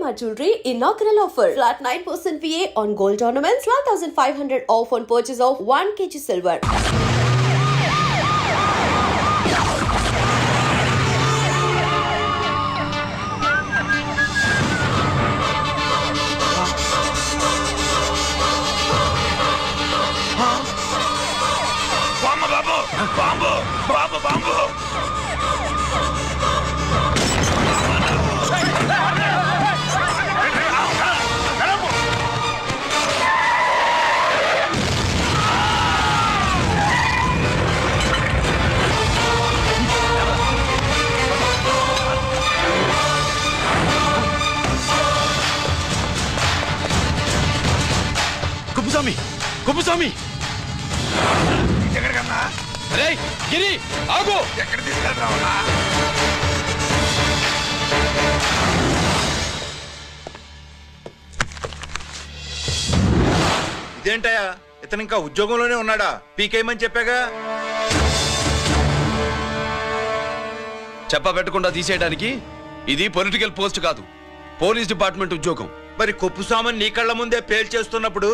Shalimar Jewelry inaugural offer. Flat 9% VA on gold ornaments, 12,500 off on purchase of 1 kg silver. Bomb bomb bomb Kuppuswamy Kuppuswamy ఎక్కడికన్నా అరే గిరి ఆగు ఎక్కడ తీసుకెళ్తావన్నా ఇదేంటయ్యా ఇతను ఇంకా ఉద్యోగంలోనే ఉన్నాడా పీకేయమని చెప్పాగా చెప్ప పెట్టకుండా తీసేయడానికి ఇది పొలిటికల్ పోస్ట్ కాదు, పోలీస్ డిపార్ట్మెంట్ ఉద్యోగం. మరి కుప్పుస్వామిని నీ కళ్ళ ముందే పేల్చేస్తున్నప్పుడు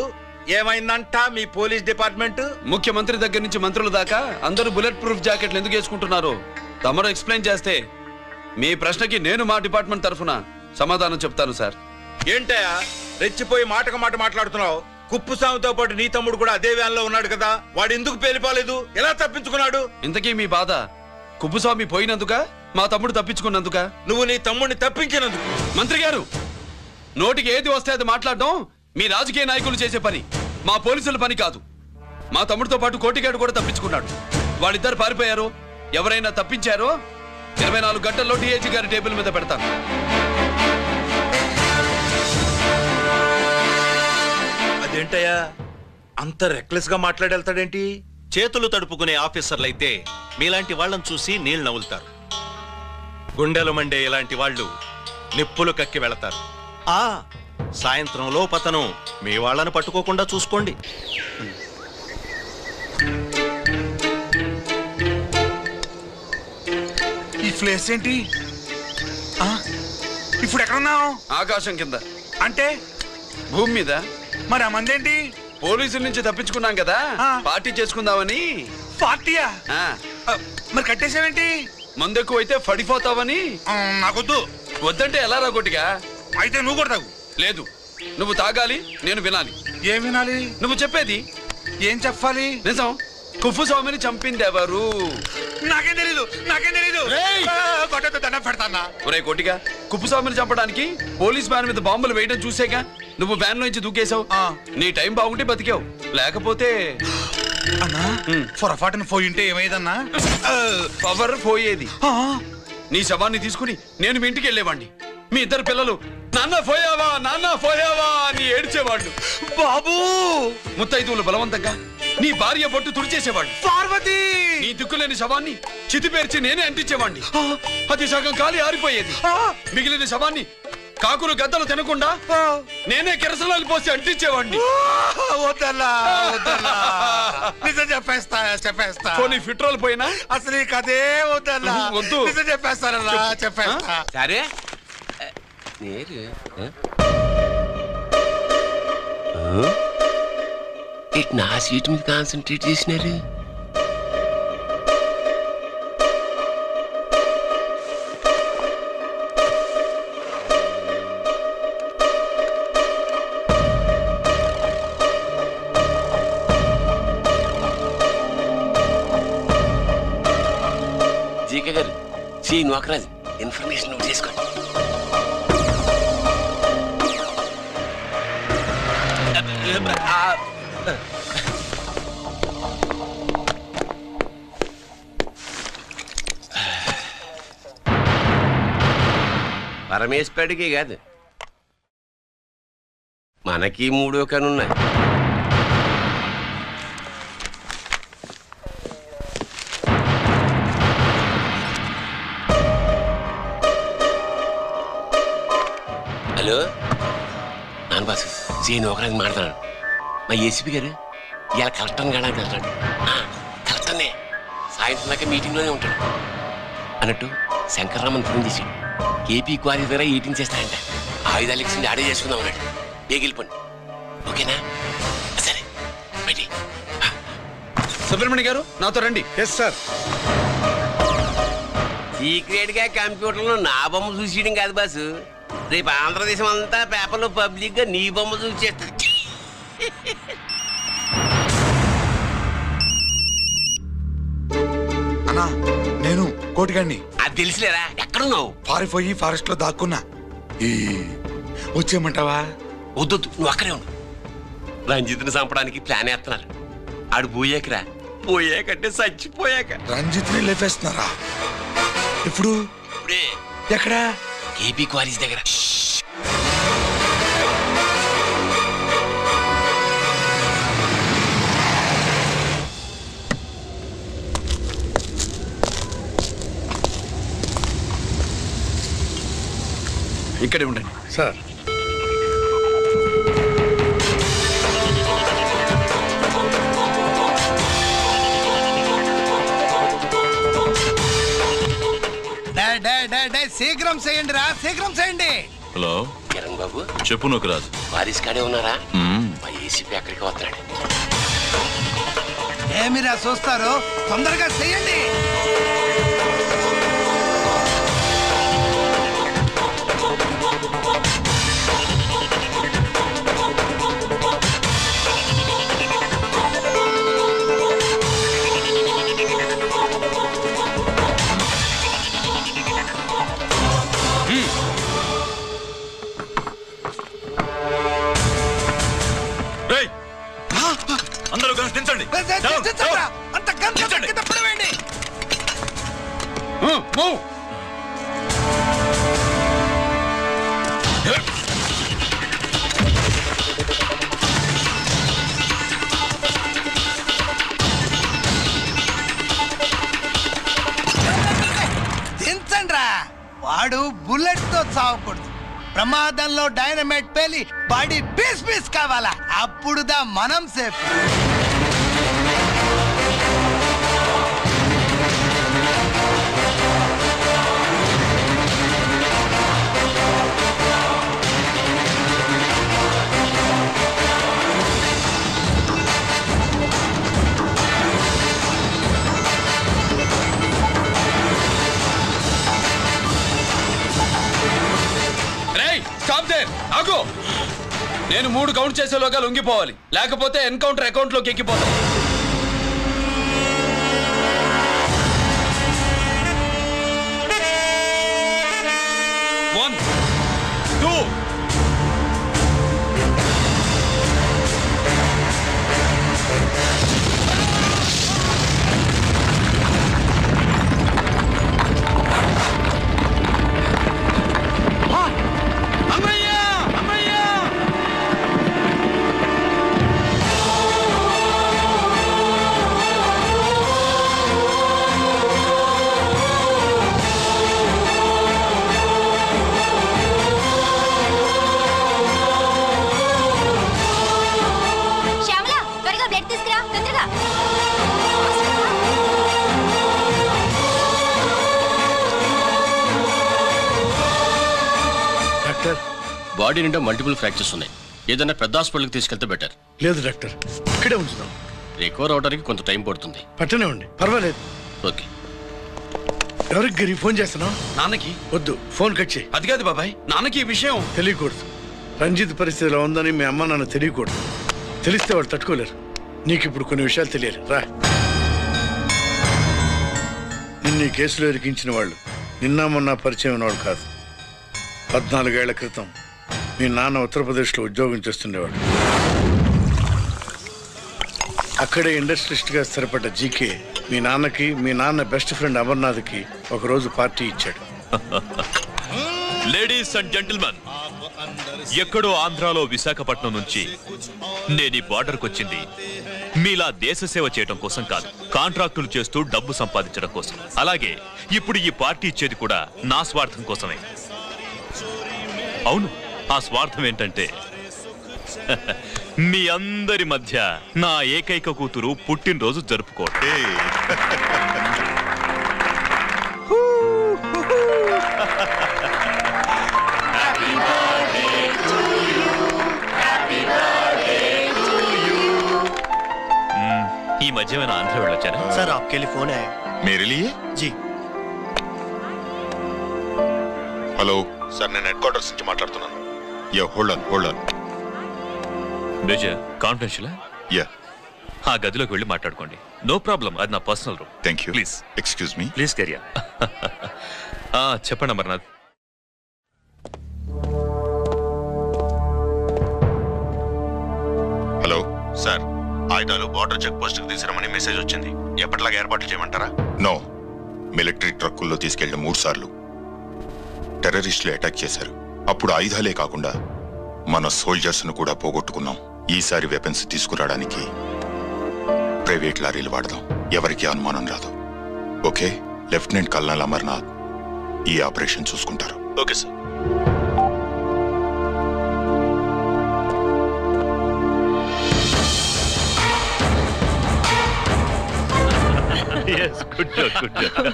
ఏమైందంట మీ పోలీస్ డిపార్ట్మెంట్? ముఖ్యమంత్రి దగ్గర నుంచి మంత్రుల దాకా అందరూ బుల్లెట్ ప్రూఫ్ జాకెట్లు ఎందుకు వేసుకుంటున్నారు తమరు ఎక్స్ప్లెయిన్ చేస్తే మీ ప్రశ్నకి నేను మా డిపార్ట్మెంట్ తరఫున సమాధానం చెప్తాను సార్. ఏంటయ్యా రెచ్చిపోయి మాటకు మాట మాట్లాడుతున్నావు? కుప్పుస్వామితో పాటు నీ తమ్ముడు కూడా అదే వ్యాన్ లో ఉన్నాడు కదా, వాడు ఎందుకు పేలిపోలేదు? ఎలా తప్పించుకున్నాడు? ఇంతకీ మీ బాధ కుప్పుస్వామి పోయినందుక మా తమ్ముడు తప్పించుకున్నందుక? నువ్వు నీ తమ్ముడిని తప్పించినందుకు. మంత్రి గారు, నోటికి ఏది వస్తే అది మాట్లాడడం మీ రాజకీయ నాయకులు చేసే పని, మా పోలీసుల పని కాదు. మా తమ్ముడితో పాటు కోటిగాడు కూడా తప్పించుకున్నాడు. వాళ్ళిద్దరు పారిపోయారు. ఎవరైనా తప్పించారో 24 గంటల్లో డిఐజీ గారి టేబుల్ మీద పెడతాను. అదేంటయ్యా అంత రెక్లెస్ గా మాట్లాడేళ్తాడేంటి? చేతులు తడుపుకునే ఆఫీసర్లైతే మీలాంటి వాళ్ళని చూసి నీళ్ళు నవ్వులుతారు. గుండెలు మండే ఇలాంటి వాళ్ళు నిప్పులు కక్కి వెళతారు. సాయంత్రం లోపతను మీ వాళ్ళని పట్టుకోకుండా చూసుకోండి. ఈ ప్లేస్ ఏంటి? ఇప్పుడు ఎక్కడున్నావు? ఆకాశం కింద. అంటే భూమి మీద. మరి ఆ మందేంటి? పోలీసుల నుంచి తప్పించుకున్నాం కదా, పార్టీ చేసుకుందామని. పార్టీయా? మరి కట్టేసావేంటి? మందెక్కువ అయితే పడిపోతావని. నాకొద్దు. వద్దంటే ఎలా రాగొట్టిగా? అయితే నువ్వు కూడా తాగు. లేదు, నువ్వు తాగాలి, నేను వినాలి. ఏం వినాలి? నువ్వు చెప్పేది. ఏం చెప్పాలి? నిజం. కుప్పస్వామిని చంపింది ఎవరు? నాకేం తెలీదు, నాకేం తెలీదు. కొట్టతో దండం పెడతానా? ఒరే కోటిగా, కుప్పస్వామిని చంపడానికి పోలీస్ వ్యాన్ మీద బాంబులు వేయడం చూసేగా నువ్వు వ్యాన్ నుంచి దూకేశావు. నీ టైం బాగుంటే బతికావు, లేకపోతే అన్నా పొరపాటున పోయి ఉంటే ఏమైందన్నా? పవర్ పోయేది. నీ శవాన్ని తీసుకుని నేను మీ ఇంటికి వెళ్ళేవాడిని. మీ ఇద్దరు పిల్లలు నాన్న పోయావా నాన్న పోయావా అని ఏడ్చేవాళ్ళు. బాబు ముత్తైదువులు బలవంతంగా నీ భార్య బొట్టు తుడిచేసేవాళ్ళు. పార్వతి నీ దిక్కులేని శవాన్ని చితిపేర్చి నేనే అంటించేవాడిని. అది సగం కాలి ఆరిపోయేది. మిగిలిన శవాన్ని కాకులు గద్దలు తినకుండా నేనే కిరసనాలు పోసి అంటించేవాడిని. వద్దన్నా వద్దన్నా, నిజం చెప్పేస్తా చెప్పేస్తా. పోనీ పెట్రోల్ పోయినా అసలు ఈ కథే వద్దన్నా. వద్దు. నిజం చెప్పేస్తానన్నా, చెప్పేస్తా. సరే నా సీట్ మీద కాన్సన్ట్రేట్ చేసినారు. జీకే గారు, సి నోకరాజ్ ఇన్ఫర్మేషన్ నోట్ చేసుకోండి. పరమేశ్వరుడికి కాదు, మనకి 3 కనున్నాయి. హలో నాన్న బాసు, సీను ఒకరాజు మాట్లాడుతున్నాడు. మా ఏసీపీ గారు ఇలా కలెక్టర్ని కాడానికి వెళ్తాడు. కలెక్టర్నే సాయంత్రం దాకా మీటింగ్లోనే ఉంటాడు అన్నట్టు. శంకర్రామన్ ఫోన్ చేశాడు. ఏపీ క్వారీ ద్వారా 18 చేస్తాడంట. ఆయుధాలు ఇచ్చింది ఆడే చేసుకుందాం అన్నాడు. ఏగిలిపోండి, ఓకేనా? సరే బయటి. సుబ్రహ్మణ్య గారు నాతో రండి. Yes sir. సీక్రెట్ గా కంప్యూటర్లో నా బొమ్మ చూసేయడం కాదు బాసు, రేపు ఆంధ్రదేశం అంతా పేపర్లో పబ్లిక్ గా నీ బొమ్మ చూసేస్తుంది. అన్నా నేను కోటిగాడిని. అది తెలిసిలేరా? ఎక్కడున్నావు? పారిపోయి ఫారెస్ట్ లో దాక్కున్నా. ఈ వచ్చేయమంటావా? వద్దొద్దు, నువ్వు అక్కడే ఉండు. రంజిత్ని చంపడానికి ప్లాన్ వేస్తున్నారు. ఆడు పోయాకరా, పోయాకంటే చచ్చిపోయాక. రంజిత్ని లేపేస్తున్నారా? ఇప్పుడు ఇప్పుడే ఎక్కడా? ఏపీ క్వారీస్ దగ్గర. ఇక్కడే ఉండండి సార్. శీఘ్రం చేయండి రా, శీఘ్రం చేయండి. హలో కిరణ్ బాబు, చెప్పు నూకరాజు. క్వారీస్ కాడే ఉన్నారా? మా ఏసీపీ అక్కడికి వస్తున్నాడు. ఏమిరా చూస్తారు, తొందరగా చేయండి. రేయ్, అందరూ కలిసి దించండి. అంత గంట కింద పడవేయండి. దించండి రా. వాడు బుల్లెట్ తో చావకూడదు, ప్రమాదంలో డైనమైట్ పేలి బాడీ పీస్ పీస్ కావాలా, అప్పుడుదా మనం సేఫ్. ఆగు! నేను 3 కౌంట్ చేసేలోగా లొంగిపోవాలి, లేకపోతే ఎన్కౌంటర్ అకౌంట్ లోకి ఎక్కిపోతాం. 1 2 బాడీ నిండా మల్టిపుల్ ఫ్రాక్చర్స్ ఉన్నాయి. ఏదైనా పెద్ద హాస్పిటల్కి తీసుకెళ్తే బెటర్. లేదు డాక్టర్, ఇక్కడే ఉంచుదాం. రికవర్ అవడానికి కొంత టైం పడుతుంది. పట్టనే ఉండి పర్వాలేదు. ఓకే. ఎవరికి గిరి ఫోన్ చేస్తున్నావు? నాన్నకి. వద్దు, ఫోన్ కట్ చేయి. అది కాదు బాబాయ్, నాన్నకి ఈ విషయం తెలియకూడదు. రంజిత్ పరిస్థితి ఎలా ఉందని మీ అమ్మ నాన్న తెలియకూడదు. తెలిస్తే వాళ్ళు తట్టుకోలేరు. నీకు ఇప్పుడు కొన్ని విషయాలు తెలియాలి. రా. నిన్ను ఈ కేసులో ఇరికించిన వాళ్ళు నిన్న మొన్న పరిచయం ఉన్నవాడు కాదు. 14 ఏళ్ల క్రితం మీ నాన్న ఉత్తరప్రదేశ్లో ఉద్యోగం చేస్తుండేవాడు. అక్కడే ఇండస్ట్రియలిస్ట్గా స్థిరపడ్డ జీకే మీ నాన్నకి, మీ నాన్న బెస్ట్ ఫ్రెండ్ అమర్నాథ్కి ఒకరోజు పార్టీ ఇచ్చాడు. లేడీస్ అండ్ జెంటిల్మెన్, ఎక్కడో ఆంధ్రాలో విశాఖపట్నం నుంచి నేను ఈ బార్డర్కి వచ్చింది మీలా దేశ సేవ చేయడం కోసం కాదు, కాంట్రాక్టులు చేస్తూ డబ్బు సంపాదించడం కోసం. అలాగే ఇప్పుడు ఈ పార్టీ ఇచ్చేది కూడా నా స్వార్థం కోసమే. అవును, ఆ స్వార్థం ఏంటంటే మీ అందరి మధ్య నా ఏకైక కూతురు పుట్టినరోజు జరుపుకోండి. Happy birthday ఈ మధ్య ఏమైనా ఆంధ్ర వెళ్ళొచ్చారా? सर आपके लिए फोन आया। मेरे लिए? जी హలో సార్, నేను హెడ్ క్వార్టర్స్ నుంచి మాట్లాడుతున్నాను. Yeah, hold on. Major confidential. Yeah, ఆ గదిలోకి వెళ్ళి మాట్లాడుకోండి. నో ప్రాబ్లం, అది నా personal room. Thank you. Please excuse me. Please కెరియా. చెప్పండి అమర్నాథ్. హలో సార్, ఆయుధాలు బార్డర్ చెక్ పోస్ట్ కి తీసుకురమని మెసేజ్ వచ్చింది. ఎప్పటిలాగా ఏర్పాట్లు చేయమంటారా? నో, మిలిటరీ ట్రక్కుల్లో తీసుకెళ్లిన 3 సార్లు టెర్రరిస్టులు అటాక్ చేశారు. అప్పుడు ఆయుధాలే కాకుండా మన సోల్జర్స్ ను కూడా పోగొట్టుకున్నాం. ఈసారి వెపన్స్ తీసుకురావడానికి ప్రైవేట్ లారీలు వాడదాం. ఎవరికి అనుమానం రాదు. ఓకే, లెఫ్టినెంట్ కల్నల్ అమర్నాథ్ ఈ ఆపరేషన్ చూసుకుంటారు. Okay sir.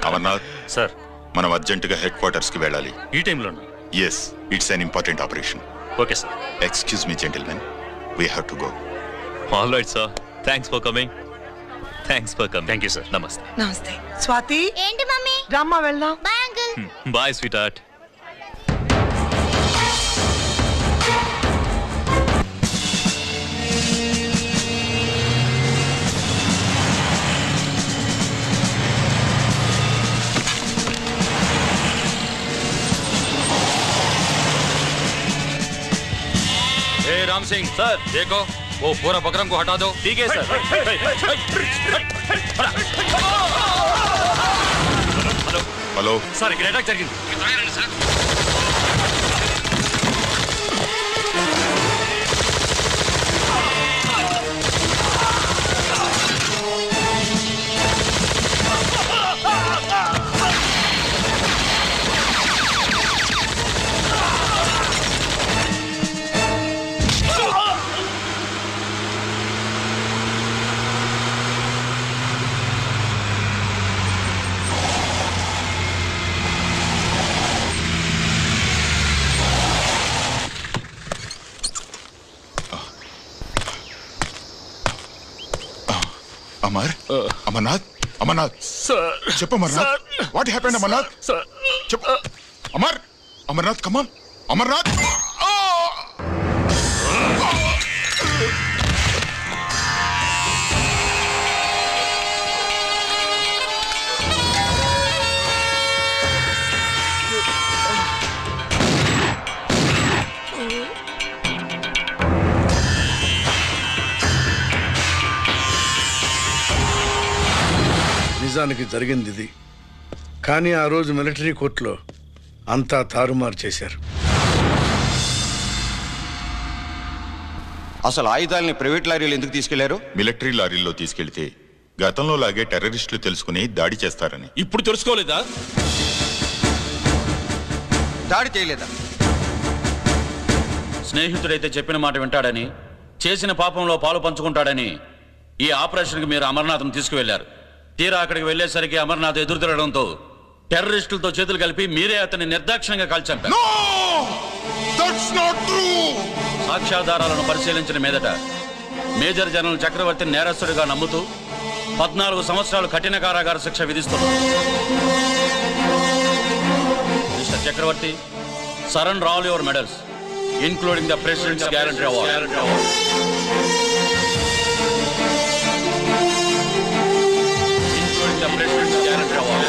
అమర్నాథ్ సార్, మనం అర్జెంటుగా హెడ్ క్వార్టర్స్ కి వెళ్ళాలి. ఈ టైంలో? Yes, it's an important operation. Okay sir. Excuse me gentlemen, we have to go. All right sir, thanks for coming. Thank you sir. నమస్తే. నమస్తే. స్వాతి, ఏంటి మమ్మీ? రమ్మా వెళ్దాం. Bye uncle. Bye sweetheart. Ram Singh sir, देखो वो पूरा बकरम को हटा दो. ठीक है सर. హలో సార్, ఇక్కడ అటాక్ జరిగింది. అమర్నాథ్ చెప్పు. Amarnath, what happened? అమర్నాథ్ చెప్పు. అమర్నాథ్ కమాన్. అమర్నాథ్. నిజానికి జరిగింది ఇది. కానీ ఆ రోజు మిలిటరీ కోర్టులో అంతా తారుమారు చేశారు. అసలు ఆయుధాలని ప్రైవేట్ లారీలు ఎందుకు తీసుకెళ్లారు? మిలిటరీ లారీల్లో తీసుకెళ్తే గతంలో లాగే టెర్రరిస్టులు తెలుసుకుని దాడి చేస్తారని. ఇప్పుడు తెలుసుకోలేదా? దాడి చేయలేదా? స్నేహితుడైతే చెప్పిన మాట వింటాడని, చేసిన పాపంలో పాలు పంచుకుంటాడని ఈ ఆపరేషన్కి మీరు అమర్నాథ్ను తీసుకువెళ్లారు. తీరా అక్కడికి వెళ్లేసరికి అమర్నాథ్ ఎదురు తిరగడంతో టెర్రరిస్టులతో చేతులు కలిపి మీరే అతన్ని నిర్దాక్షిణ్యంగా కాల్చంపారు. సాక్ష్యాధారాలను పరిశీలించిన మీదట మేజర్ జనరల్ చక్రవర్తి నేరస్తుడిగా నమ్ముతూ 14 సంవత్సరాలు కఠిన కారాగార శిక్ష విధిస్తున్నారు. Mister Chakravarthy, surrender all your medals including the president's guarantee award. The President's Guarantee Award.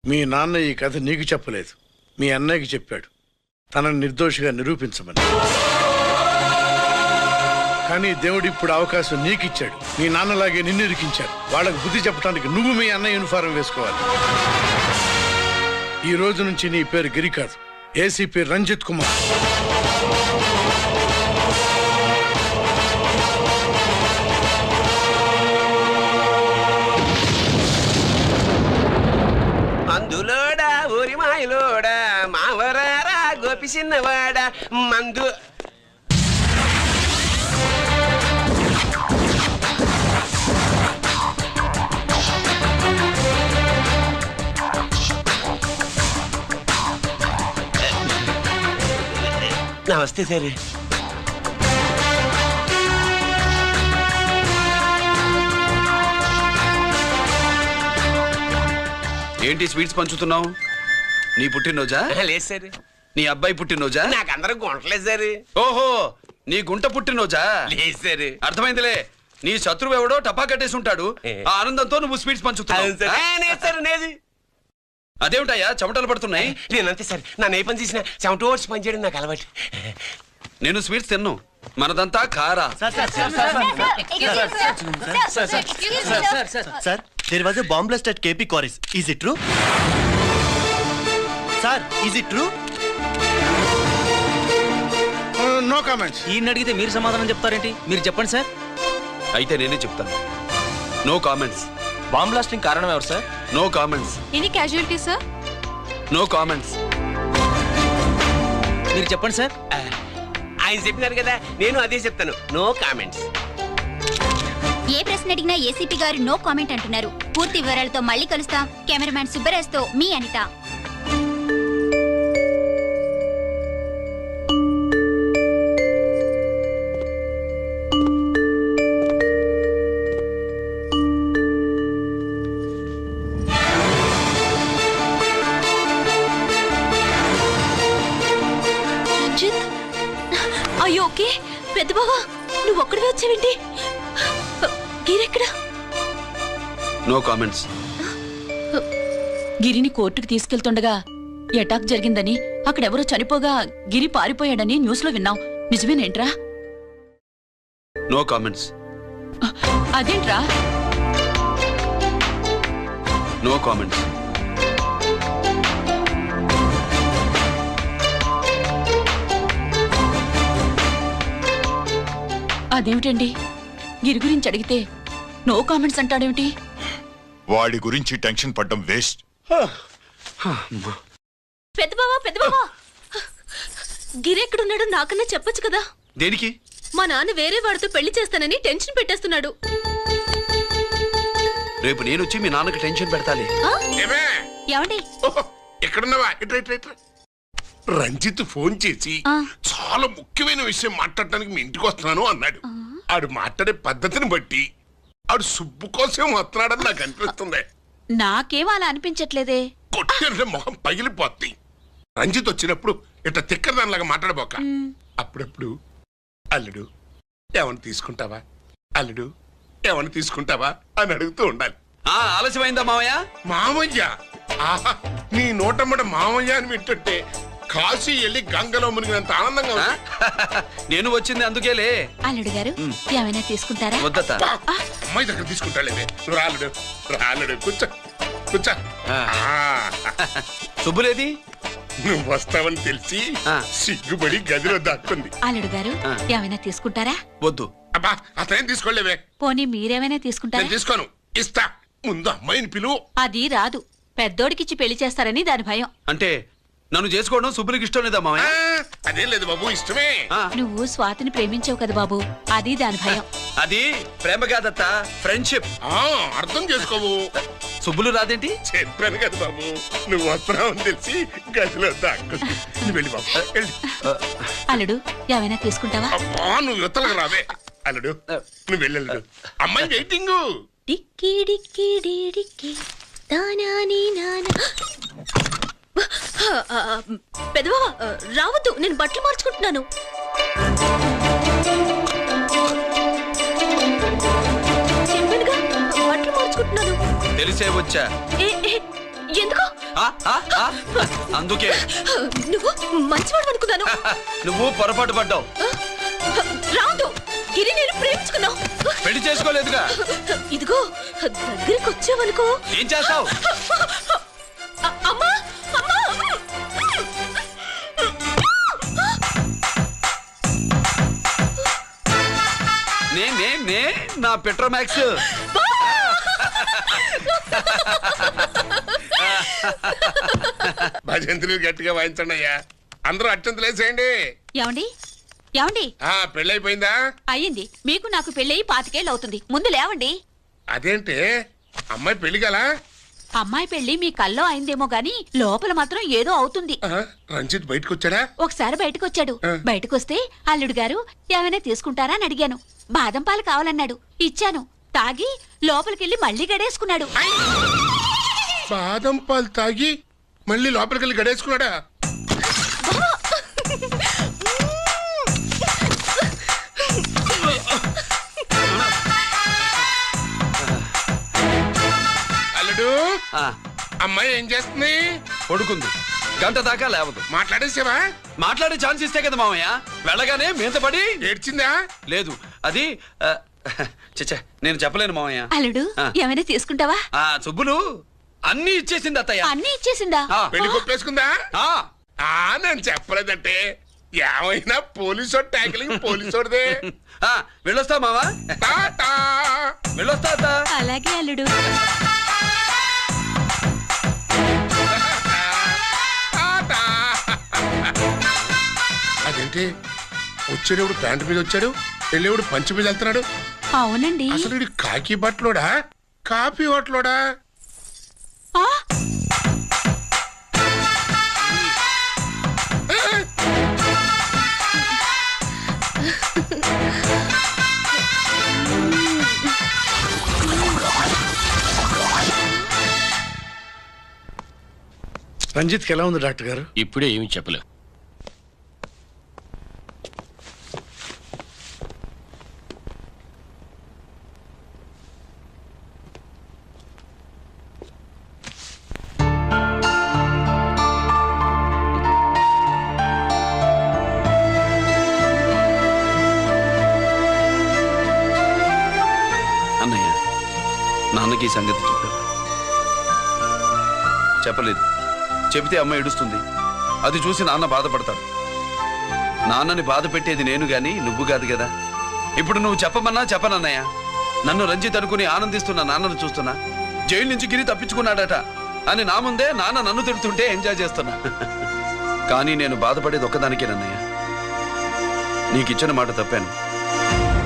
మీ నాన్న ఈ కథ నీకు చెప్పలేదు, మీ అన్నయ్యకి చెప్పాడు, తనని నిర్దోషిగా నిరూపించమని. కానీ దేవుడు ఇప్పుడు అవకాశం నీకు ఇచ్చాడు. మీ నాన్నలాగే నిన్ను ఇరికించాడు. వాళ్ళకు బుద్ధి చెప్పడానికి నువ్వు మీ అన్న యూనిఫారం వేసుకోవాలి. ఈ రోజు నుంచి నీ పేరు గిరి కాదు, ఏసీపీ రంజిత్ కుమార్. మందులోడా ఊరి మాయలోడా మావరారా గోపి చిన్నవాడా మందు నమస్తే సార్. ఏంటి స్వీట్స్ పంచుతున్నావు? నీ పుట్టినరోజా? లేదు సార్, నీ అబ్బాయి పుట్టినరోజా? నాకు అందరం గుంటలేదు సార్. ఓహో, నీ గుంట పుట్టినరోజా? లేదు సార్. అర్థమైందిలే. నీ శత్రువు ఎవడో టపా కట్టేసి ఉంటాడు. ఆ ఆనందంతో నువ్వు స్వీట్స్ పంచుతున్నావు. అదేమిటయ్యా చెమటలు పడుతున్నాయి? నేనంతే సార్, నన్ను ఏ పని చేసినా చెమటోడ్చి పని చేయడం నాకు అలవాటు. నేను స్వీట్స్ తిన్ను, మనదంతా కారా. Sir, there was a bomb blast at KP Quarries. Is it true? Sir, is it true? No comments. ఈయన అడిగితే మీరు సమాధానం చెప్తారేంటి? మీరు చెప్పండి సార్. అయితే నేనే చెప్తాను. No comments. బాంబ్ బ్లాస్టింగ్ కారణం ఎవరు sir? No comments. Any casualty sir? No comments. మీరు చెప్పండి సార్. ఆయన చెప్పినారు కదా, నేను అదే చెప్తాను. No comments. ఏ ప్రశ్న అడిగినా ఏసీపీ గారు నో కామెంట్ అంటున్నారు. పూర్తి వివరాలతో మళ్ళీ కలుస్తాం. కెమెరామ్యాన్ సుబ్బరాజ్తో మీ అనిత. రంజిత్, అయ్యో ఓకే. పెద్ద బావా, నువ్వు ఒక్కడివే వచ్చావేంటి? గిరెక్కడా? No comments. గిరిని కోర్టుకు తీసుకెళ్తుండగా అటాక్ జరిగిందని, అక్కడెవరో చనిపోగా గిరి పారిపోయాడని న్యూస్ లో విన్నాం. నిజమేనేంట్రా? No comments. అదేంట్రా? No comments. అదేమిటండి, గిరి గురించి అడిగితే నో కామెంట్స్ అంటాడేమిటి? వాడి గురించి టెన్షన్ పడ్డం వేస్ట్. పెద్ద బావా, గిరెక్కడున్నాడో నాకన్నా చెప్పొచ్చు కదా. దేనికి? మా నాన్న వేరే వాడితో పెళ్లి చేస్తానని టెన్షన్ పెట్టేస్తున్నాడు. రేపు నేను వచ్చి మీ నాన్నకి టెన్షన్ పెడతాలి. ఏమండి? ఎక్కడున్నావా? రంజిత్ ఫోన్ చేసి చాలా ముఖ్యమైన విషయం మాట్లాడటానికి మీ ఇంటికి వస్తున్నాను అన్నాడు. ఆడు మాట్లాడే పద్ధతిని బట్టి ఆడు సుబ్బు కోసం వస్తున్నాడని నాకు అనిపిస్తుంది. నాకేం అలా అనిపించట్లేదే. కొట్టిన మొహం పగిలిపోద్ది. రంజిత్ వచ్చినప్పుడు ఇట్లా తిక్కదానిలాగా మాట్లాడబోక. అప్పుడప్పుడు అల్లుడు ఏమన్నా తీసుకుంటావా, అల్లుడు ఏమన్నా తీసుకుంటావా అని అడుగుతూ ఉండాలి. ఆలస్యమైందా మావయ్య? మామయ్య, ఆహా, నీ నోటమ్మట మామయ్య అని వింటుంటే కాశీ వెళ్ళి గంగలో మునిగినంత ఆనందంగా ఉంది. నేను వచ్చింది అందుకేలే. అల్లుడు గారు ఏమైనా తీసుకుంటారా? వద్దత. అమ్మాయి దగ్గర తీసుకుంటాలేదే. నువ్వు రాలుడు, రాలుడు, కూర్చో కూర్చో. శుభులేది? నువ్వు వస్తావని తెలిసి సిగ్గుపడి గదిలో దాక్కుంది. అల్లుడు గారు ఏమైనా తీసుకుంటారా? వద్దు. అబ్బా, అతనేం తీసుకోలేవే. పోనీ మీరేమైనా నేను తీసుకుంటారా? తీసుకోను, ఇస్తా. ముందు అమ్మాయిని పిలువు. అది రాదు. పెద్దోడికిచ్చి పెళ్లి చేస్తారని దాని భయం. అంటే నన్ను చేసుకోవడం సుబ్బులకి ఇష్టం లేదా మావయ్య? అదేం లేదు బాబు, ఇష్టమే. నువ్వు స్వాతిని ప్రేమించావు కదా బాబు, అది దాని భయం. అది ప్రేమ కాదత్త, ఫ్రెండ్షిప్. అర్థం చేసుకోవు. సుబ్బులు రాదేంటి? చెప్పాను కదా బాబు, నువ్వు వస్తున్నావని తెలిసి గదిలో దాక్కుంది. నువ్వు వెళ్ళి బాబు, వెళ్ళి. అల్లుడు ఏమైనా తీసుకుంటావా? అబ్బా, నువ్వు యువతలకు రావే. అల్లుడు నువ్వు వెళ్ళడు, అమ్మాయి వెయిటింగ్. డిక్కి డిక్కి డిక్కి దానాని నానా. పెద్దబావా రావద్దు, నేను బట్టలు మార్చుకుంటున్నాను. చెప్పానుగా, బట్టలు మార్చుకుంటున్నాను. తెలిసే వచ్చా. ఎందుకు? అందుకే. నువ్వు మంచివాడు అనుకున్నాను. నువ్వు పొరపాటు పడ్డావు. రాదు, గిరి నేను ప్రేమించుకున్నావు. పెళ్లి చేసుకోలేదుగా. ఇదిగో దగ్గరికి వచ్చావనుకో. ఏం చేస్తావు? అమ్మా, నే నా పెట్రోమాక్స్. భజంతులు గట్టిగా వాయించండి అయ్యా. అందరూ అత్యంతలు వేసేయండి. ఏమండి ఏమండి, పెళ్ళైపోయిందా? అయ్యింది. మీకు నాకు పెళ్ళయి 25 ఏళ్ళు అవుతుంది. ముందు లేవండి. అదేంటి అమ్మాయి పెళ్లి గల? అమ్మాయి పెళ్లి మీ కల్లో అయిందేమో గాని లోపల మాత్రం ఏదో అవుతుంది. రంజిత్ బయటకు వచ్చాడా? ఒకసారి బయటకొచ్చాడు. బయటకొస్తే అల్లుడు గారు ఏమైనా తీసుకుంటారా అని అడిగాను. బాదం పాలు కావాలన్నాడు. ఇచ్చాను. తాగి లోపలికెళ్ళి మళ్ళీ గడేసుకున్నాడు. బాదం పాలు తాగి మళ్ళీ లోపలికి వెళ్ళి గడేసుకున్నాడా? అల్లుడు, అమ్మాయి ఏం చేస్తుంది? పడుకుంది. గంట దాకా లేవదు. మాట్లాడేసావా? మాట్లాడే ఛాన్స్ ఇస్తే కదా మామయ్య. వెళ్ళగానే మీద పడి ఏడ్చిందా? లేదు, అది చచ్చా నేను చెప్పలేను మామయ్య. అల్లుడు ఏమైనా తీసుకుంటావా? సుబ్బులు అన్ని ఇచ్చేసింది అత్తయ్య. అన్ని ఇచ్చేసిందా? పెళ్లి కొప్పేసుకుందా? నేను చెప్పలేదంటే ఏమైనా పోలీసోడు ట్యాకిలింగ్ పోలీసోడిదే. వెళ్ళొస్తా మావా. వెళ్ళొస్తా అత్త. అలాగే అల్లుడు. అదేంటి వచ్చేటప్పుడు ప్యాంటు మీద వచ్చాడు, వెళ్ళేవాడు పంచి మీద వెళ్తున్నాడు? అవునండి. అసలు వీడు కాకి బట్టలోడా కాఫీ హోటలోడా? రంజిత్కి ఎలా ఉంది డాక్టర్ గారు? ఇప్పుడే ఏమి చెప్పలేవు. అన్నయ్య, నాన్నకి ఈ సంగతి చెప్పావు? చెప్పలేదు. చెబితే అమ్మ ఏడుస్తుంది. అది చూసి నాన్న బాధపడతాడు. నాన్నని బాధ పెట్టేది నేను గాని నువ్వు కాదు కదా. ఇప్పుడు నువ్వు చెప్పమన్నా చెప్పనన్నయ్య. నన్ను రంజిత్ అనుకుని ఆనందిస్తున్న నాన్నను చూస్తున్నా. జైలు నుంచి గిరి తప్పించుకున్నాడట అని నా ముందే నాన్న నన్ను తిడుతుంటే ఎంజాయ్ చేస్తున్నా. కానీ నేను బాధపడేది ఒక్కదానికేనన్నయ్య. నీకిచ్చిన మాట తప్పాను.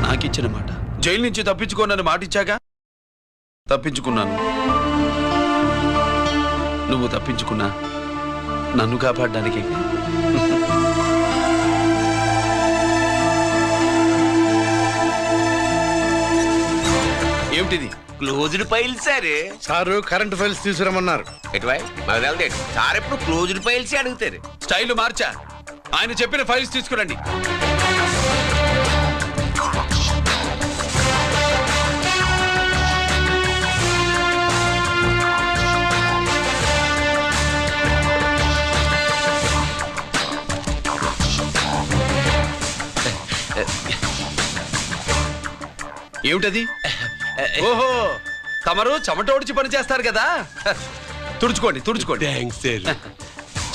నాకిచ్చిన మాట. జైలు నుంచి తప్పించుకోనని మాట ఇచ్చాగా తప్పించుకున్నాను. నువ్వు తప్పించుకున్నా నన్ను కాపాడడానికి. ఏమిటిది? Closed file sir. Sir current files తీసుకురమ్మన్నారు. సార్ ఎప్పుడు క్లోజ్డ్ ఫైల్స్ అడుగుతారు. స్టైల్ మార్చా. ఆయన చెప్పిన ఫైల్స్ తీసుకురండి. ఏమిటది? ఓహో, తమరు చెమటోడ్చి పని చేస్తారు కదా. తుడుచుకోండి తుడుచుకోండి.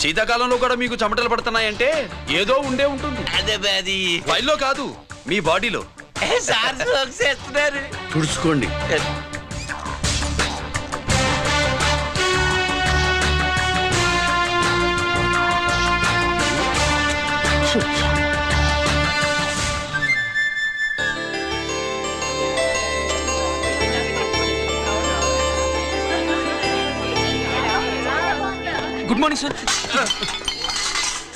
శీతాకాలంలో కూడా మీకు చెమటలు పడుతున్నాయంటే ఏదో ఉండే ఉంటుంది. ఫైల్లో కాదు, మీ బాడీలో. తుడుచుకోండి. Good morning sir.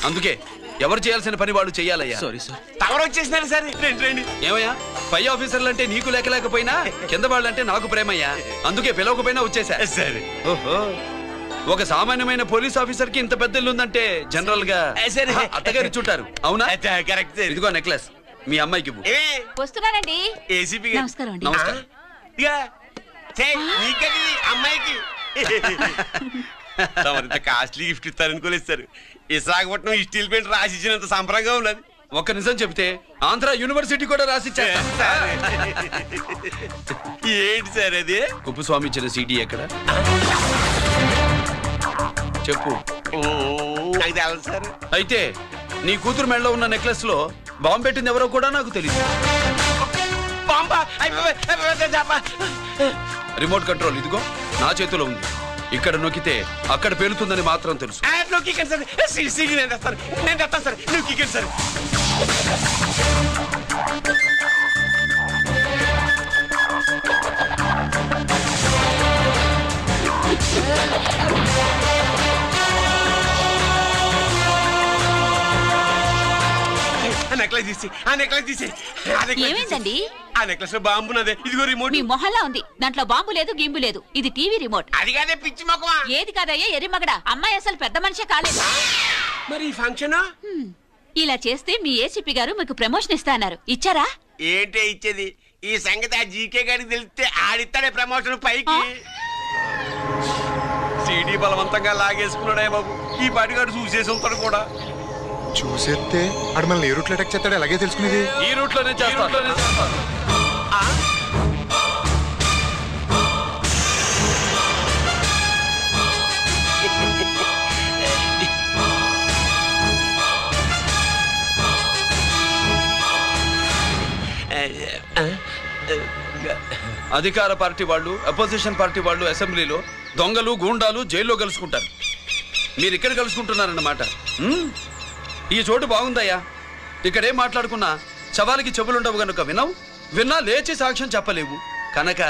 అందుకే ఎవరు చేయాల్సిన పని వాళ్ళు చెయ్యాలయ్యా. Sorry sir. తమరు వచ్చేసినారు సార్. రండి. ఏమయ్యా, పై ఆఫీసర్లు అంటే నీకు లేకపోయినా కింద వాళ్ళంటే నాకు ప్రేమయ్యా. అందుకే పిలవకపోయినా వచ్చేసా. సరే. ఓహో, ఒక సామాన్యమైన పోలీస్ ఆఫీసర్ కి ఇంత పెద్ద ఇల్లు ఉందంటే జనరల్ గా అత్తగారి చుట్టారు. అవునా? కరెక్ట్. ఇదిగో నెక్లెస్ మీ అమ్మాయికి ఇవ్వు. వస్తున్నానండి. ఏసీపీ నమస్కారం అండి. నమస్కారం. అమ్మాయికి కాస్ట్లీ గిఫ్ట్ ఇస్తారనుకోలేదు సార్. విశాఖపట్నం ఈ స్టీల్ పెయింట్ రాసి ఇచ్చినంత సంబరంగా ఉన్నది. ఒక్క నిజం చెప్తే ఆంధ్ర యూనివర్సిటీ కూడా రాసిచ్చా. ఏంటి సార్ అది? కుప్పస్వామి ఇచ్చిన సీడీ ఎక్కడ చెప్పు. నాకు తెలదు సార్. అయితే నీ కూతురు మెడలో ఉన్న నెక్లెస్ లో బాంబు పెట్టింది ఎవరో కూడా నాకు తెలియదు. రిమోట్ కంట్రోల్ ఇదిగో నా చేతిలో ఉంది. ఇక్కడ నొక్కితే అక్కడ పేలుతుందని మాత్రం తెలుసు. నెక్లెస్ తీసి ఆ నెక్లెస్ తీసి ఏమైందండి? ఆ నెక్లెస్ లో బాంబున్నదే. ఇదిగో రిమోట్. మీ మొహల్లా ఉంది. దాంట్లో బాంబు లేదు, గింబు లేదు. ఇది టీవీ రిమోట్. అది కాదే పిచ్చి మొక్కమా. ఏది కాదయ్యా ఎర్రిమగడ. అమ్మాయి అసలు పెద్ద మనిషే కాలేదు. మరి ఈ ఫంక్షన్ ఇలా చేస్తే మీ ఏసీపీ గారు మీకు ప్రమోషన్ ఇస్తా అన్నారు. ఇచ్చారా? ఏంటే ఇచ్చేది? ఈ సంగతి ఆ జీకే గారికి తెలిస్తే ఆడిస్తాడే ప్రమోషన్ పైకి. సీడీ బలవంతంగా లాగేసుకున్నాడే బాబు. ఈ పాటిగాడు చూసేసి ఉంటాడు కూడా. చూసేస్తే అడు మనల్ని ఏ రూట్లో అటాక్ చేస్తాడో ఎలాగే తెలుసుకునేది. ఈ రూట్ లోనే చేస్తాను. అధికార పార్టీ వాళ్ళు, అపోజిషన్ పార్టీ వాళ్ళు అసెంబ్లీలో, దొంగలు గూండాలు జైల్లో కలుసుకుంటారు. మీరు ఇక్కడ కలుసుకుంటున్నారన్నమాట. ఈ చోటు బాగుందయ్యా. ఇక్కడేం మాట్లాడుకున్నా శవాలకి చెవులుండవు గనుక విన్నా లేచి సాక్ష్యం చెప్పలేవు కనుక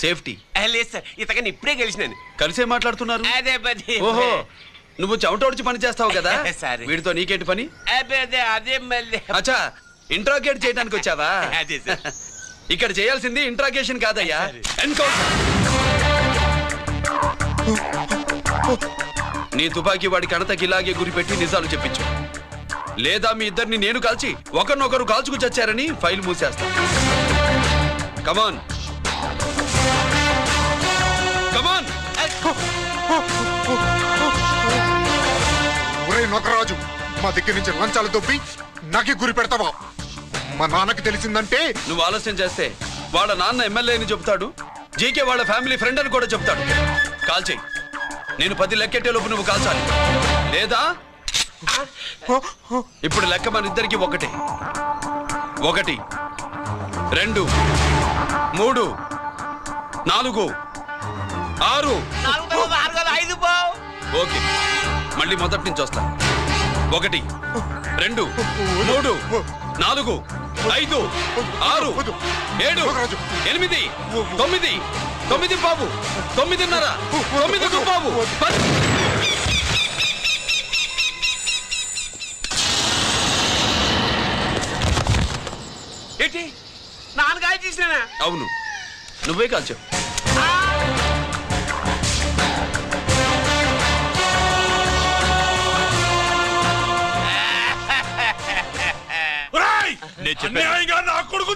సేఫ్టీ. లేదు సార్, ఇతగాని ఇప్పుడే కలిసినాను. కలిసే మాట్లాడుతున్నారు. అదే పది. ఓహో, నువ్వు చెమటోడ్చి పని చేస్తావు కదా. సరే. వీడితో నీకేంటి పని? అదే మళ్ళీ. అచ్చా, ఇంట్రాగేట్ చేయడానికి వచ్చావా? అదే సార్. ఇక్కడ చేయాల్సింది ఇంట్రాగేషన్ కాదయ్యా, ఎన్కౌంటర్. నీ తుపాకీ వాడి కణతకి ఇలాగే గురిపెట్టి నిజాలు చెప్పించు. లేదా మీ ఇద్దరిని నేను కాల్చి ఒకరినొకరు కాల్చుకు చచ్చారని ఫైల్ మూసేస్తా. కమాన్ కమాన్. నొకరాజు, మా దగ్గర నుంచి లంచాలు దొబ్బి నాకే గురి పెడతావా? మా నాన్నకి తెలిసిందంటే నువ్వు ఆలస్యం చేస్తే వాళ్ళ నాన్న ఎమ్మెల్యే అని చెప్తాడు, జీకే వాళ్ళ ఫ్యామిలీ ఫ్రెండ్ అని కూడా చెప్తాడు. కాల్ చేయి. నేను 10 లెక్కెట్టే లోపు నువ్వు కాల్చాలి. లేదా ఇప్పుడు లెక్క మన ఇద్దరికి 1 1 2 3 4 6. ఓకే, మళ్ళీ మొదటి నుంచి వస్తా. 1 2 3 4 5 6 7 8 9 9 బాబు 9:30 9 బాబు 10. ఏంటి నాన్నగాయ చేసినా? అవును, నువ్వే కాల్చావు. నా కొడుకు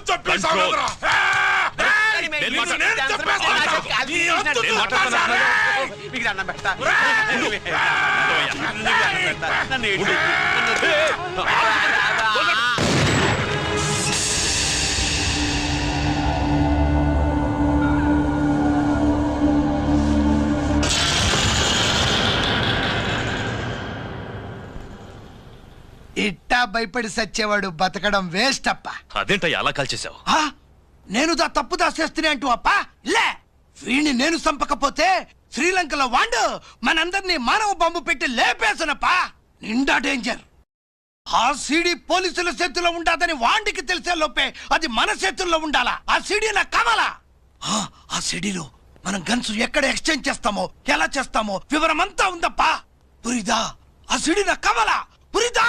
ఇట్టా భయపడి సచ్చేవాడు బతకడం వేస్ట్ అప్ప. అదేంటయ్యా అలా కాల్చేసావు? నేను తప్పు దాచేస్తున్నా అంటూ అప్ప లే. వీణ్ణి నేను చంపకపోతే శ్రీలంకలో వాండు మనందరినీ మానవ బాంబు పెట్టి లేపేసనప్పా. నిండా డేంజర్. ఆ సీడీ పోలీసుల చేతుల్లో ఉండాదని వాండికి తెలిసే లోపే అది మన చేతుల్లో ఉండాలా. ఆ సీడీ నాకు కావాలా. ఆ సీడీలో మనం గన్స్ ఎక్కడ ఎక్స్చేంజ్ చేస్తామో, ఎలా చేస్తామో వివరం అంతా ఉందప్పా. పురిదా, ఆ సీడీ నాకు కావాలా. పురిదా.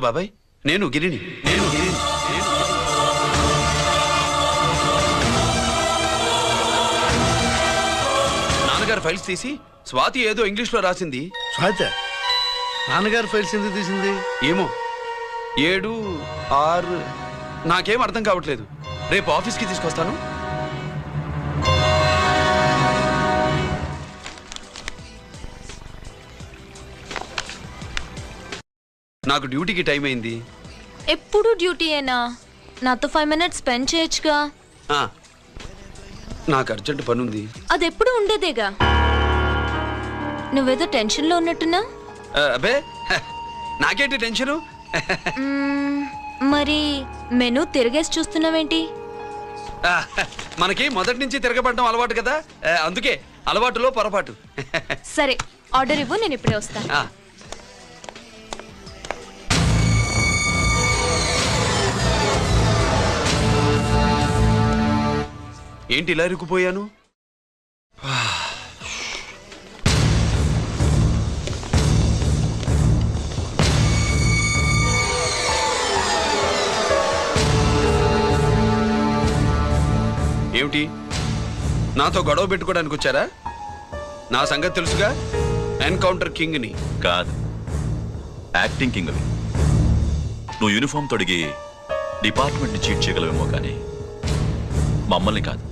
బాబాయ్, నేను గిరిని. నాన్నగారు ఫైల్స్ తీసి స్వాతి ఏదో ఇంగ్లీష్లో రాసింది. స్వాతి నాన్నగారు ఫైల్స్ ఎందుకు తీసింది? ఏమో 7, 6 నాకేం అర్థం కావట్లేదు. రేపు ఆఫీస్కి తీసుకొస్తాను. నాకు డ్యూటీకి టైం అయింది. ఎప్పుడు డ్యూటీయేనా? నాతో 5 minutes స్పెండ్ చేయొచ్చుగా. నాకు అర్జెంట్ పని ఉంది. అది ఎప్పుడు ఉండేదేగా. నువ్వేదో టెన్షన్లో ఉన్నట్టున్నా. అబ్బే నాకేంటి టెన్షను? మరి మెనూ తిరిగేసి చూస్తున్నావేంటి? మనకి మొదటి నుంచి తిరగబడడం అలవాటు కదా, అందుకే అలవాటులో పొరపాటు. సరే ఆర్డర్ ఇవ్వు, నేను ఇప్పుడే వస్తాను. ఏంటి ఇలా ఇరుక్కుపోయాను? ఏమిటి, నాతో గొడవ పెట్టుకోవడానికి వచ్చారా? నా సంగతి తెలుసుగా, ఎన్కౌంటర్ కింగ్ని. కాదు, యాక్టింగ్ కింగ్. నువ్వు యూనిఫామ్ తొడిగి డిపార్ట్మెంట్ని చీట్ చేయగలవేమో కానీ మమ్మల్ని కాదు.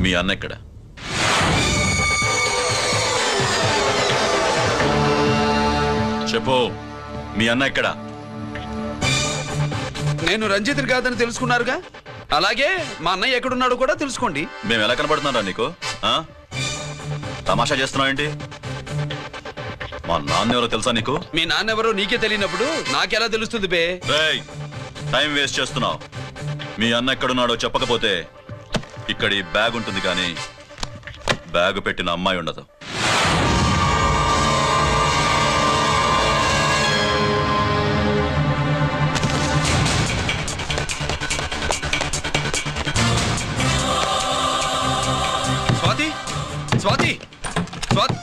మీ అన్న ఎక్కడ? చెప్పు, మీ అన్న ఎక్కడ? నేను రంజిత్ కాదని తెలుసుకున్నారుగా, అలాగే మా అన్నయ్య ఎక్కడున్నాడో కూడా తెలుసుకోండి. మేము ఎలా కనబడుతున్నారా నీకు? తమాషా చేస్తున్నావు ఏంటి? మా నాన్న ఎవరో తెలుసా నీకు? మీ నాన్న ఎవరో నీకే తెలియనప్పుడు నాకెలా తెలుస్తుంది బే? టైం వేస్ట్ చేస్తున్నావు. మీ అన్న ఎక్కడున్నాడో చెప్పకపోతే ఇక్కడ ఈ బ్యాగ్ ఉంటుంది కానీ బ్యాగ్ పెట్టిన అమ్మాయి ఉండదు. Swathi, Swathi, Swathi.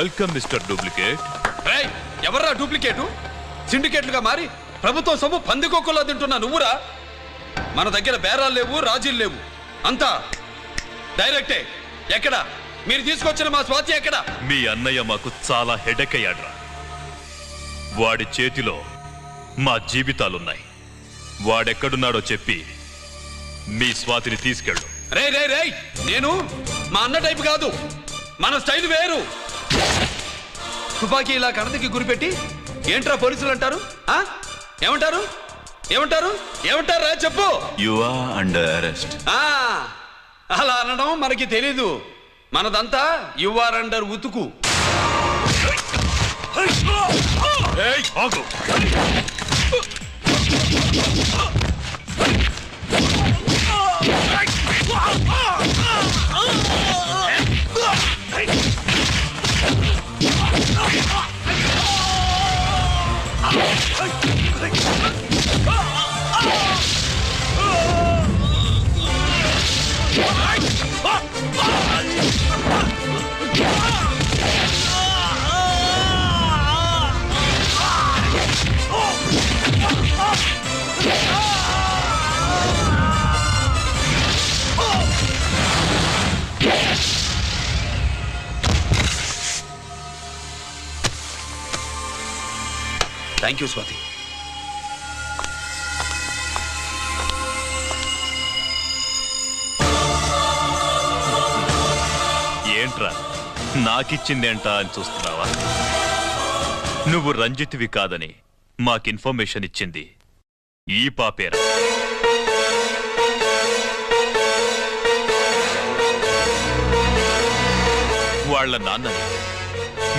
Welcome mister duplicate. ఎవర్రా డూప్లికేటు? సిండికేట్లుగా మారి ప్రభుత్వం సొమ్ము పందికొక్కులో తింటున్నా నువ్వురా? మన దగ్గర బేరాలు లేవు, రాజీలు లేవు, అంతా డైరెక్టే. ఎక్కడ మీరు తీసుకొచ్చిన మా స్వాతి ఎక్కడ? మీ అన్నయ్య మాకు చాలా హెడేక్ అయ్యాడ్రా. వాడి చేతిలో మా జీవితాలున్నాయి. వాడెక్కడున్నాడో చెప్పి మీ స్వాతిని తీసుకెళ్ళు. రే రే రే, నేను మా అన్న టైపు కాదు, మన స్టైల్ వేరు. తుపాకీ ఇలా కణదికి గురిపెట్టి ఏంట్రా పోలీసులు అంటారు? ఏమంటారు? ఏమంటారు? ఏమంటారా చెప్పు. You are under arrest. అలా అనడం మనకి తెలీదు. మనదంతా యు ఆర్ అండర్ ఉతుకు. Thank you Swathi. ఏంట్రా నాకిచ్చిందేంట అని చూస్తున్నావా? నువ్వు రంజిత్వి కాదని మాకు ఇన్ఫర్మేషన్ ఇచ్చింది ఈ పాపేరా. వాళ్ళ నాన్నని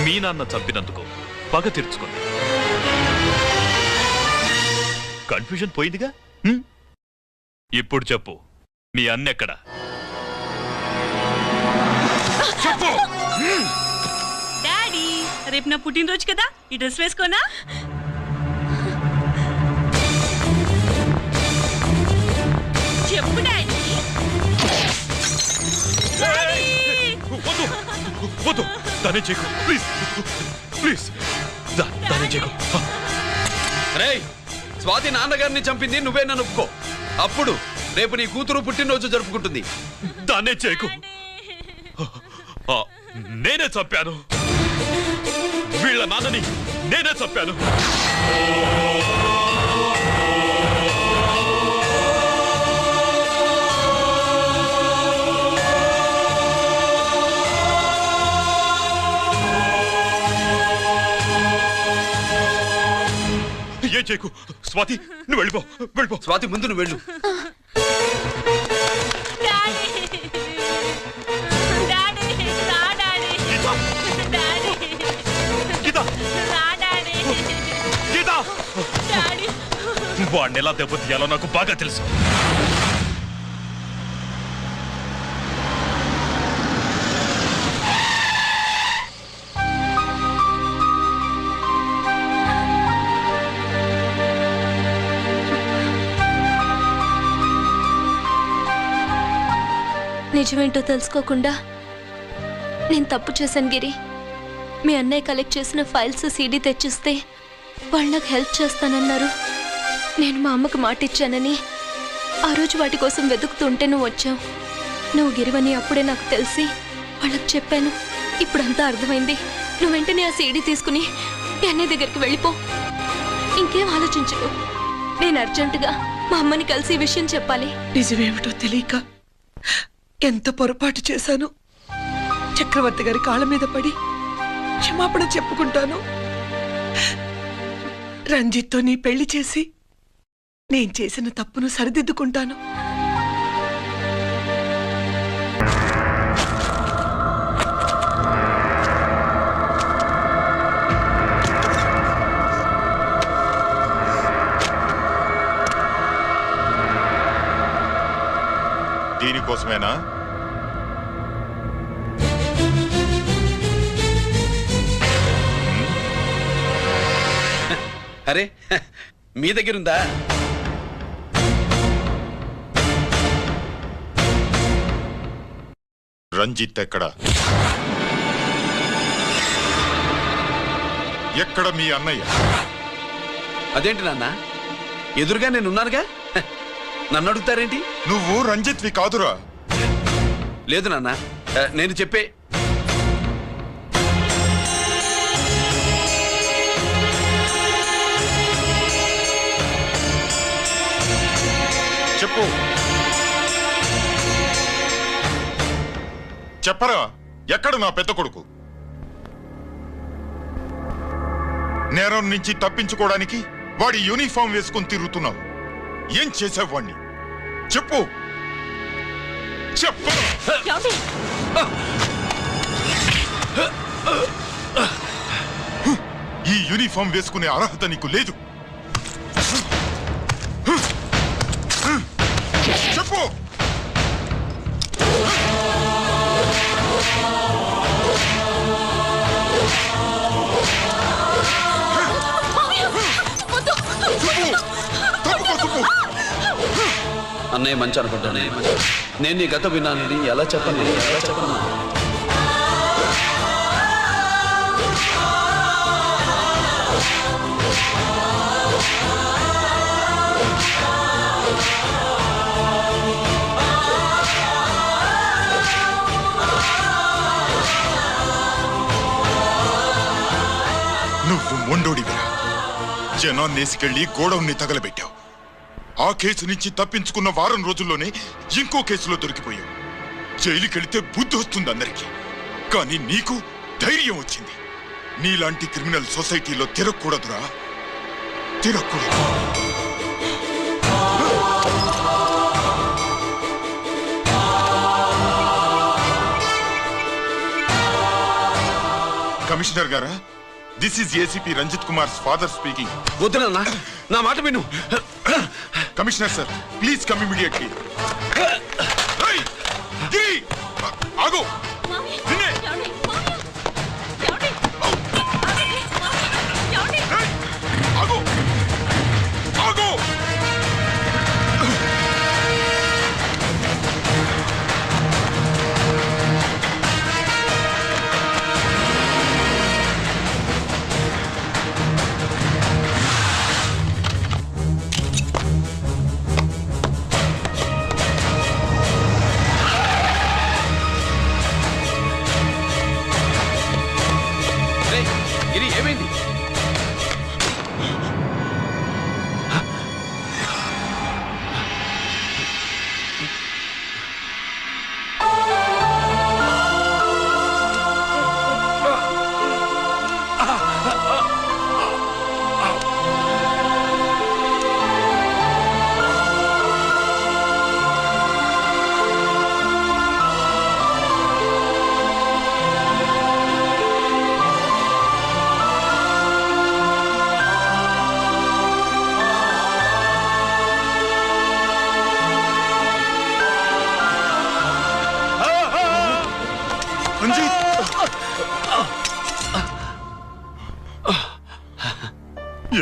మీ నాన్న చంపినందుకు పగ తీర్చుకుంది. కన్ఫ్యూజన్ పోయిందిగా. ఇప్పుడు చెప్పు, మీ అన్నెక్కడ? డాడీ, రేపు నా పుట్టినరోజు కదా, ఈ డ్రెస్ వేసుకోనా? చెప్పు డాడీ. వద్దు వద్దు, దానే చేయకు ప్లీజ్ ప్లీజ్, దానే చేయకు. రేయ్, స్వాతి నాన్నగారిని చంపింది నువ్వే నన్ను ఒప్పుకో. అప్పుడు రేపు నీ కూతురు పుట్టినరోజు జరుపుకుంటుంది. దానే చేయకు. నేనే చంపాను, వీళ్ళ నాన్నని నేనే చంపాను. ఏం చేయకు స్వాతి, నువ్వు వెళ్ళిపో వెళ్ళిపో. స్వాతి, ముందు నువ్వు వెళ్ళు. వాడిని ఎలా దెబ్బతీయాలో నాకు బాగా తెలుసు. నిజమేంటో తెలుసుకోకుండా నేను తప్పు చేశాను గిరి. మీ అన్నయ్య కలెక్ట్ చేసిన ఫైల్స్ సీడీ తెచ్చిస్తే వాళ్ళు నాకు హెల్ప్ చేస్తానన్నారు. నేను మా అమ్మకు మాట ఇచ్చానని ఆ రోజు వాటి కోసం వెతుకుతుంటే నువ్వు వచ్చావు. నువ్వు గిరివని అప్పుడే నాకు తెలిసి వాళ్ళకి చెప్పాను. ఇప్పుడంతా అర్థమైంది. నువ్వు వెంటనే ఆ సీడీ తీసుకుని మీ అన్నయ్య దగ్గరికి వెళ్ళిపో. ఇంకేం ఆలోచించకు. నేను అర్జెంటుగా మా అమ్మని కలిసి ఈ విషయం చెప్పాలి. నిజమేమిటో తెలియక ఎంత పొరపాటు చేశాను. చక్రవర్తి గారి కాళ్ళ మీద పడి క్షమాపణ చెప్పుకుంటాను. రంజిత్తో నీ పెళ్లి చేసి నేను చేసిన తప్పును సరిదిద్దుకుంటాను. దీనికోసమేనా? అరే, మీ దగ్గరుందా? రంజిత్ ఎక్కడ? ఎక్కడ మీ అన్నయ్య? అదేంటి నాన్న, ఎదురుగా నేనున్నానుగా, నన్ను అడుగుతారేంటి? నువ్వు రంజిత్వి కాదురా. లేదు నాన్న, నేను చెప్పే. చెప్పు, చెప్పరా, ఎక్కడ నా పెద్ద కొడుకు? నేరం నుంచి తప్పించుకోవడానికి వాడి యూనిఫామ్ వేసుకొని తిరుగుతున్నావు. ఏం చేసావు వాణ్ణి? చెప్పు చెప్పు. ఈ యూనిఫామ్ వేసుకునే అర్హత నీకు లేదు. చెప్పు. అన్నయ్య మంచి అనుకుంటానే. నేను నీ గత విన్నానండి, ఎలా చెప్పను? నువ్వు మొండోడివిరా. జనాన్నేసుకెళ్లి గోడౌన్ని తగలబెట్టావు. ఆ కేసు నుంచి తప్పించుకున్న వారం రోజుల్లోనే ఇంకో కేసులో దొరికిపోయావు. జైలుకెళ్తే బుద్ధి వస్తుంది అందరికీ, కానీ నీకు ధైర్యం వచ్చింది. నీలాంటి క్రిమినల్ సొసైటీలో తిరగకూడదురా, తిరగకూడదు. కమిషనర్ గారా, this is ACP Ranjith Kumar father speaking. వద్దునన్నా, నా మాట విను. Commissioner sir please come immediately. Giri ఆగు. నిన్నే. ఆగు ఆగు. రేయ్, గిరి ఏమైంది? రంజిత్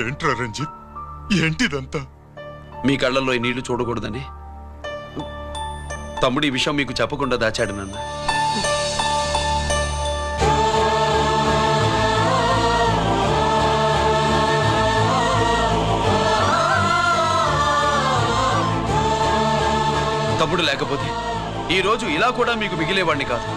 ఏంట్రా రంజిత్, ఏంటిదంతా? మీ కళ్ళల్లో ఈ నీళ్లు చూడకూడదని తమ్ముడు ఈ విషయం మీకు చెప్పకుండా దాచాడు నాన్న. తమ్ముడు లేకపోతే ఈ రోజు ఇలా కూడా మీకు మిగిలేవాడిని కాదు.